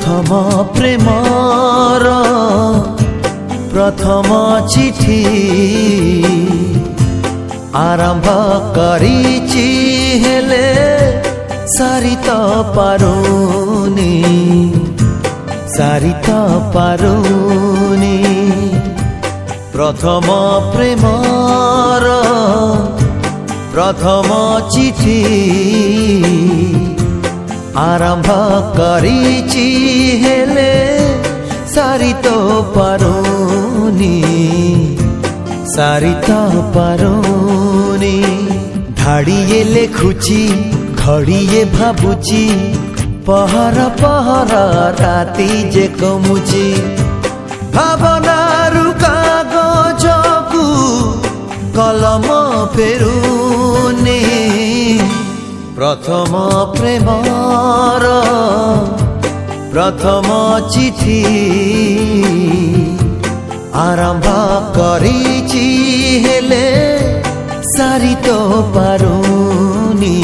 प्रथम प्रेमर प्रथम चिठी आरंभ करिछि हेले सारी तो पारुनी प्रथम प्रेमर प्रथम चिठी आरंभ करिछि हेले सारी तो पारुनी धाड़िए लेखुची घड़िए भाबुची पहर पहर राती जे कमुची भावनारु कागजकु कलम फेरुनी प्रथम प्रेमर प्रथम चिठी आरंभ करिछि हेले सारी तो पारुनी